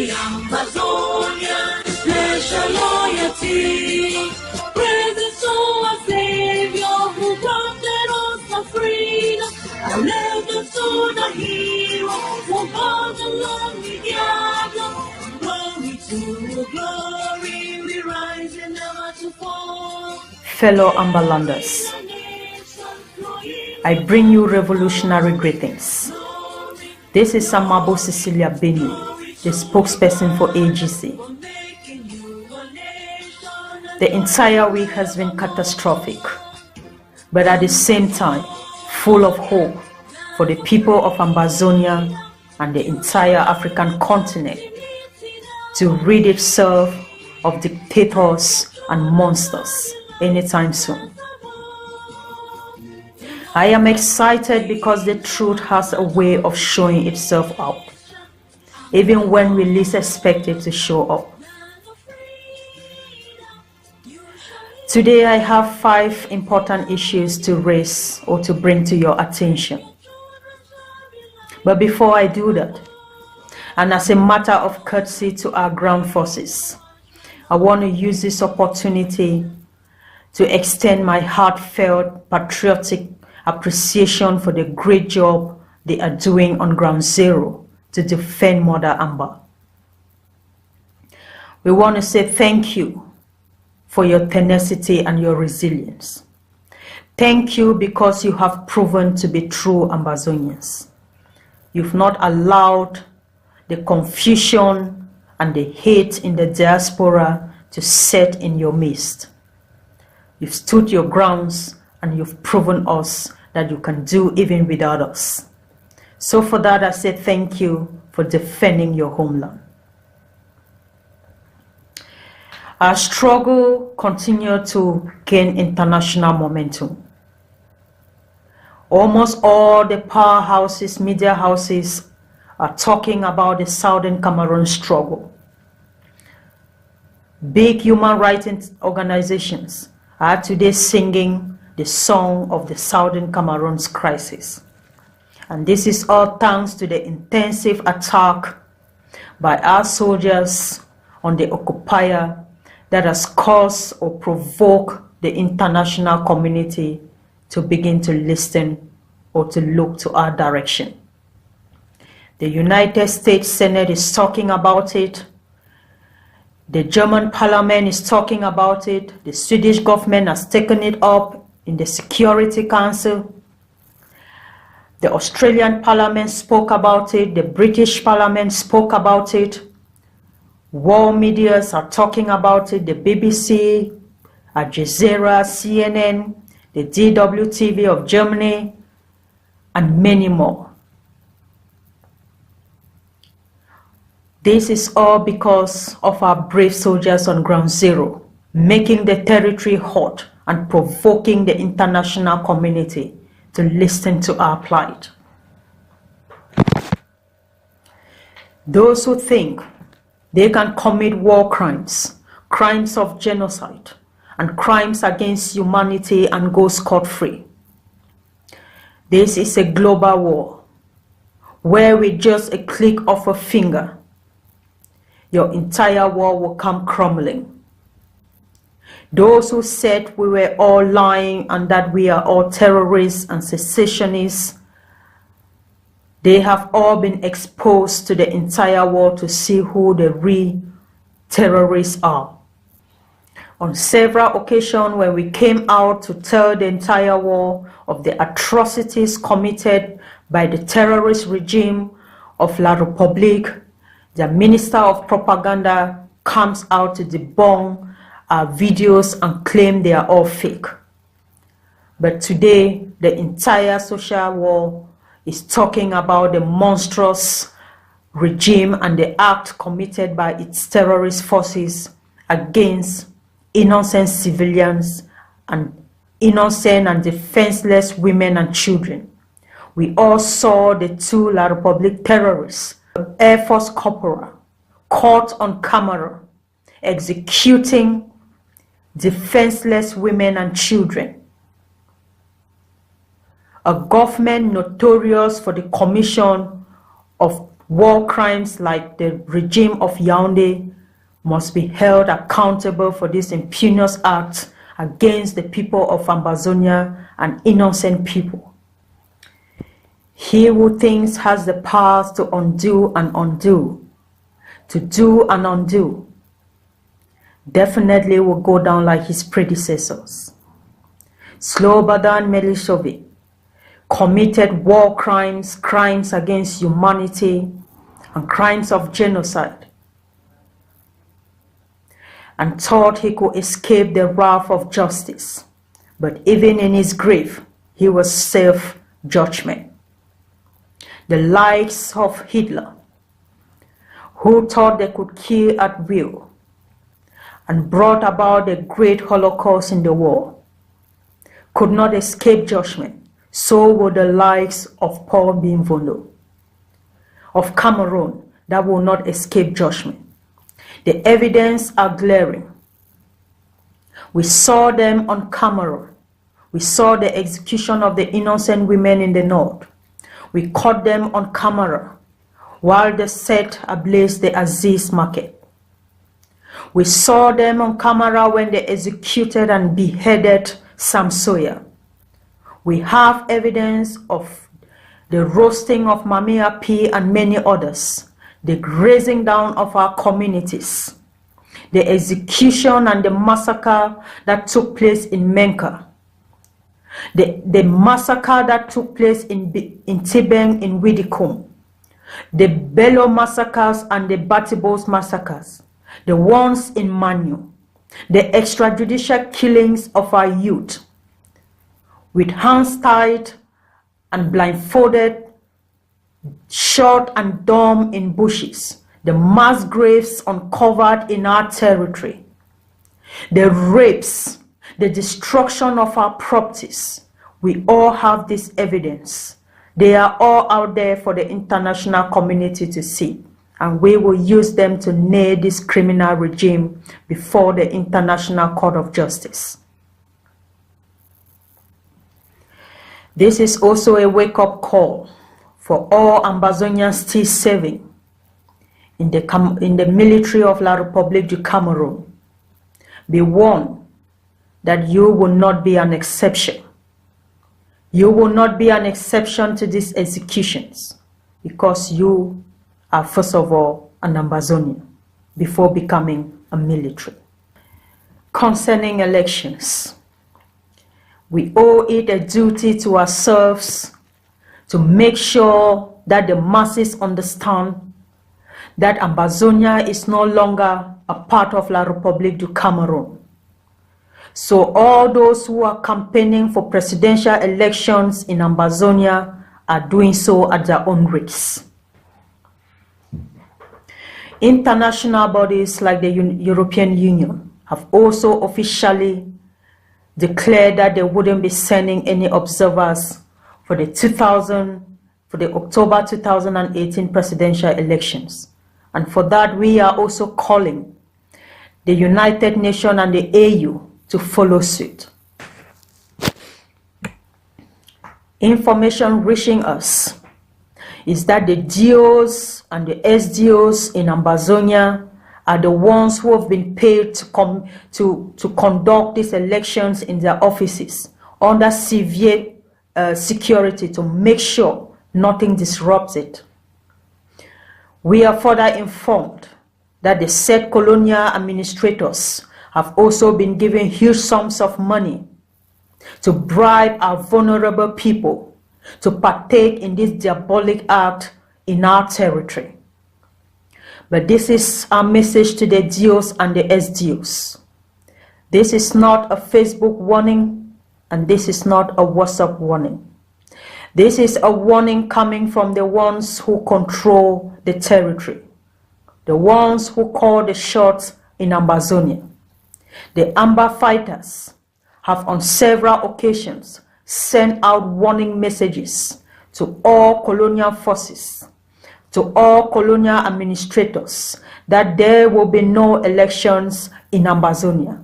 Ambazonia, special loyalty. Presence to our Savior who granted us the freedom. Allegiance to the hero for God alone we gather. Glory to glory, we rise and never to fall. Fellow Ambalanders, I bring you revolutionary greetings. This is Amabo Cecilia Binwi, the spokesperson for AGC. The entire week has been catastrophic, but at the same time, full of hope for the people of Ambazonia and the entire African continent to rid itself of dictators and monsters anytime soon. I am excited because the truth has a way of showing itself out, even when we least expect it to show up. Today I have 5 important issues to raise or to bring to your attention. But before I do that, and as a matter of courtesy to our ground forces, I want to use this opportunity to extend my heartfelt patriotic appreciation for the great job they are doing on ground zero to defend Mother Amba. We want to say thank you for your tenacity and your resilience. Thank you because you have proven to be true Ambazonians. You've not allowed the confusion and the hate in the diaspora to set in your midst. You've stood your grounds and you've proven us that you can do even without us. So for that I say thank you for defending your homeland. Our struggle continued to gain international momentum. Almost all the powerhouses, media houses are talking about the Southern Cameroon struggle. Big human rights organizations are today singing the song of the Southern Cameroon's crisis. And this is all thanks to the intensive attack by our soldiers on the occupier that has caused or provoked the international community to begin to listen or to look to our direction. The United States Senate is talking about it. The German Parliament is talking about it. The Swedish government has taken it up in the Security Council. The Australian Parliament spoke about it. The British Parliament spoke about it. World medias are talking about it. The BBC, Al Jazeera, CNN, the DWTV of Germany, and many more. This is all because of our brave soldiers on ground zero, making the territory hot and provoking the international community to listen to our plight. Those who think they can commit war crimes, crimes of genocide, and crimes against humanity and go scot-free. This is a global war where with just a click of a finger, your entire war will come crumbling. Those who said we were all lying and that we are all terrorists and secessionists, they have all been exposed to the entire world to see who the real terrorists are. On several occasions when we came out to tell the entire world of the atrocities committed by the terrorist regime of La République, the Minister of Propaganda comes out to debunk our videos and claim they are all fake. But today, the entire social world is talking about the monstrous regime and the act committed by its terrorist forces against innocent civilians and innocent and defenseless women and children. We all saw the 2 La République terrorists, Air Force corporal, caught on camera, executing defenseless women and children. A government notorious for the commission of War crimes like the regime of Yaoundé must be held accountable for this impunious act against the people of Ambazonia and innocent people. He who thinks has the power to undo and undo, to do and undo, definitely will go down like his predecessors. Slobodan Milosevic committed war crimes, crimes against humanity, and crimes of genocide, and thought he could escape the wrath of justice. But even in his grave, he was self-judgment. The likes of Hitler, who thought they could kill at will and brought about a great Holocaust in the world, could not escape judgment. So were the likes of Paul Bimvolo of Cameroon that will not escape judgment. The evidence are glaring. We saw them on camera. We saw the execution of the innocent women in the north. We caught them on camera while they set ablaze the Aziz market. We saw them on camera when they executed and beheaded Sam Sawyer. We have evidence of the roasting of Mamia P and many others, the grazing down of our communities, the execution and the massacre that took place in Menka, the massacre that took place in Tibeng in Widikum, the Bello massacres and the Batibos massacres, the ones in Manu, the extrajudicial killings of our youth, with hands tied and blindfolded, shot and dumb in bushes, the mass graves uncovered in our territory, the rapes, the destruction of our properties. We all have this evidence. They are all out there for the international community to see, and we will use them to nail this criminal regime before the International Court of Justice. This is also a wake-up call for all Ambazonians still serving in the military of La République du Cameroon. Be warned that you will not be an exception. You will not be an exception to these executions, because you are first of all an Ambazonian before becoming a military. Concerning elections, we owe it a duty to ourselves to make sure that the masses understand that Ambazonia is no longer a part of La République du Cameroon. So all those who are campaigning for presidential elections in Ambazonia are doing so at their own risk. International bodies like the European Union have also officially declared that they wouldn't be sending any observers for the October 2018 presidential elections. And for that, we are also calling the United Nations and the AU to follow suit. Information reaching us is that the DOs and the SDOs in Ambazonia are the ones who have been paid to conduct these elections in their offices under severe security to make sure nothing disrupts it. We are further informed that the said colonial administrators have also been given huge sums of money to bribe our vulnerable people to partake in this diabolic act in our territory. But this is our message to the DOs and the SDOs. This is not a Facebook warning, and this is not a WhatsApp warning. This is a warning coming from the ones who control the territory, the ones who call the shots in Ambazonia. The Amba fighters have on several occasions sent out warning messages to all colonial forces, to all colonial administrators, that there will be no elections in Ambazonia.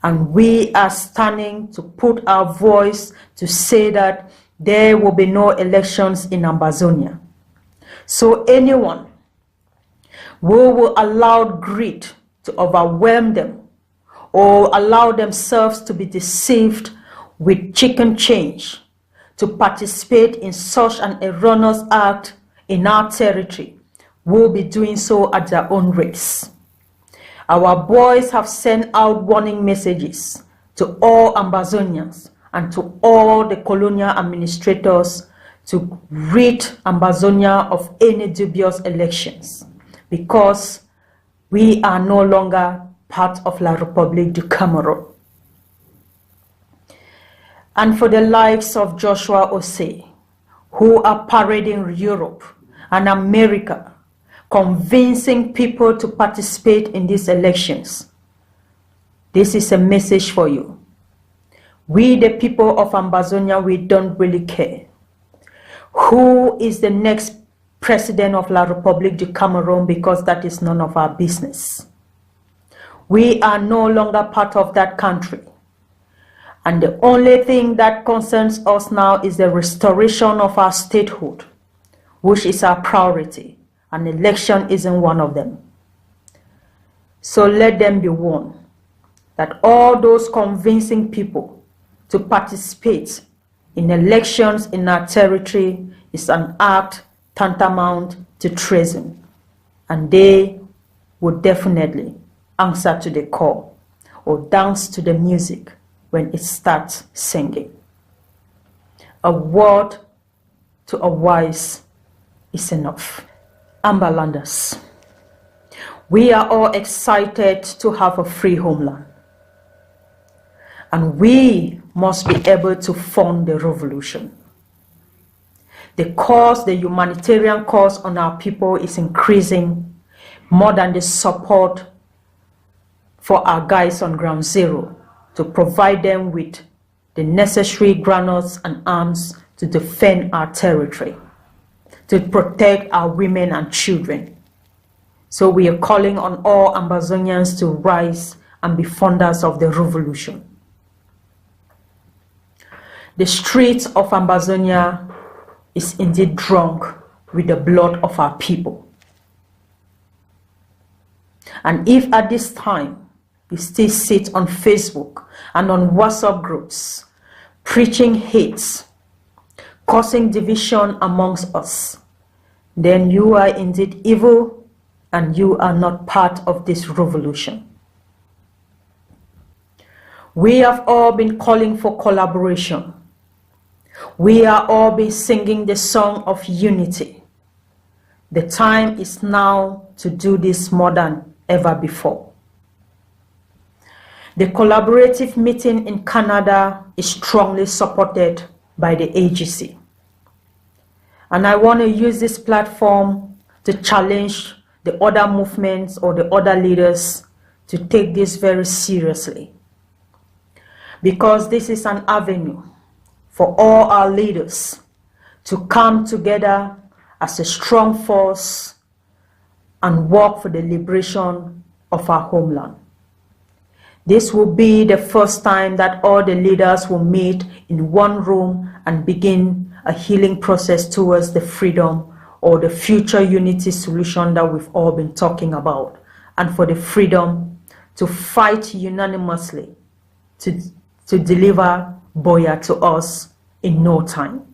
And we are standing to put our voice to say that there will be no elections in Ambazonia. So anyone who will allow greed to overwhelm them or allow themselves to be deceived with chicken change to participate in such an erroneous act in our territory will be doing so at their own risk. Our boys have sent out warning messages to all Ambazonians and to all the colonial administrators to rid Ambazonia of any dubious elections, because we are no longer part of La République du Cameroon. And for the likes of Joshua Osei, who are parading Europe and America, convincing people to participate in these elections, this is a message for you. We, the people of Ambazonia, we don't really care who is the next president of La République du Cameroon, because that is none of our business. We are no longer part of that country. And the only thing that concerns us now is the restoration of our statehood, which is our priority, and election isn't one of them. So let them be warned that all those convincing people to participate in elections in our territory is an act tantamount to treason, and they would definitely answer to the call or dance to the music when it starts singing. A word to a wise is enough. Ambalanders, we are all excited to have a free homeland, and we must be able to fund the revolution. The humanitarian cost on our people is increasing more than the support for our guys on ground zero to provide them with the necessary granaries and arms to defend our territory, to protect our women and children. So we are calling on all Ambazonians to rise and be funders of the revolution. The streets of Ambazonia is indeed drunk with the blood of our people. And if at this time you still sit on Facebook and on WhatsApp groups preaching hate, causing division amongst us, then you are indeed evil and you are not part of this revolution. We have all been calling for collaboration. We are all been singing the song of unity. The time is now to do this more than ever before. The collaborative meeting in Canada is strongly supported by the AGC. And I want to use this platform to challenge the other movements or the other leaders to take this very seriously, because this is an avenue for all our leaders to come together as a strong force and work for the liberation of our homeland. This will be the first time that all the leaders will meet in one room and begin a healing process towards the freedom or the future unity solution that we've all been talking about, and for the freedom to fight unanimously to deliver Boya to us in no time.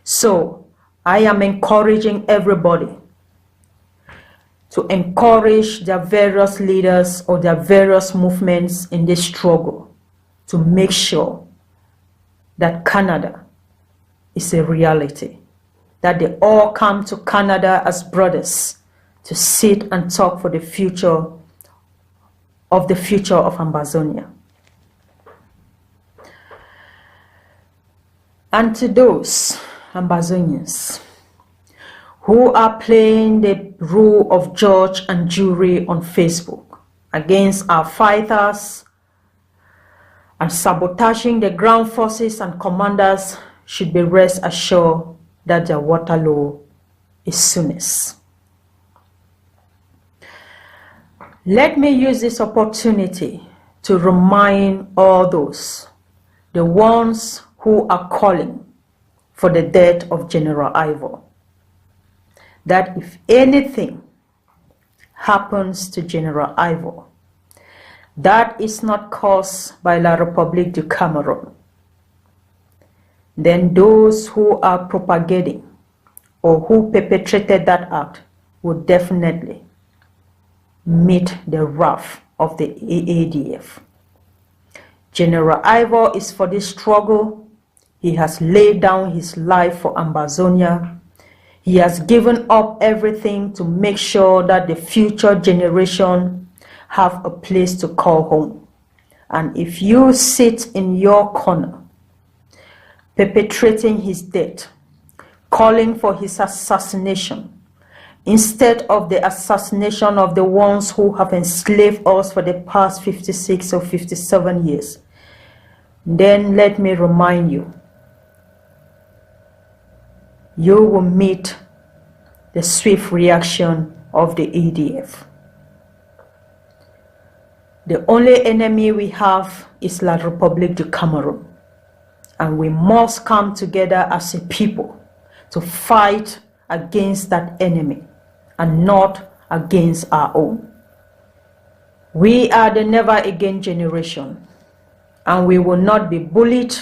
So I am encouraging everybody to encourage their various leaders or their various movements in this struggle to make sure that Canada is a reality, that they all come to Canada as brothers to sit and talk for the future of Ambazonia. And to those Ambazonians who are playing the role of judge and jury on Facebook against our fighters and sabotaging the ground forces and commanders, should be rest assured that their Waterloo is soonest. Let me use this opportunity to remind all those, the ones who are calling for the death of General Ivor, that if anything happens to General Ivor, that is not caused by La République du Cameroon, then those who are propagating or who perpetrated that act would definitely meet the wrath of the ADF. General Ivor is for this struggle. He has laid down his life for Ambazonia. He has given up everything to make sure that the future generation have a place to call home. And if you sit in your corner, perpetrating his death, calling for his assassination, instead of the assassination of the ones who have enslaved us for the past 56 or 57 years, then let me remind you, you will meet the swift reaction of the ADF. The only enemy we have is La République du Cameroon, and we must come together as a people to fight against that enemy and not against our own. We are the never again generation, and we will not be bullied,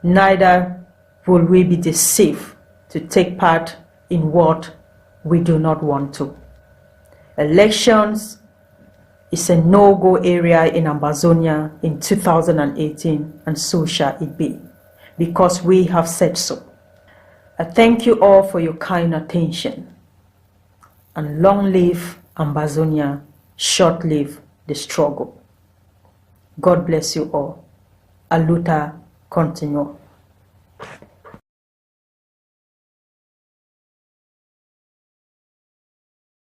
neither will we be deceived to take part in what we do not want to. Elections is a no-go area in Ambazonia in 2018, and so shall it be, because we have said so. I thank you all for your kind attention, and long live Ambazonia, short live the struggle. God bless you all. A luta continua.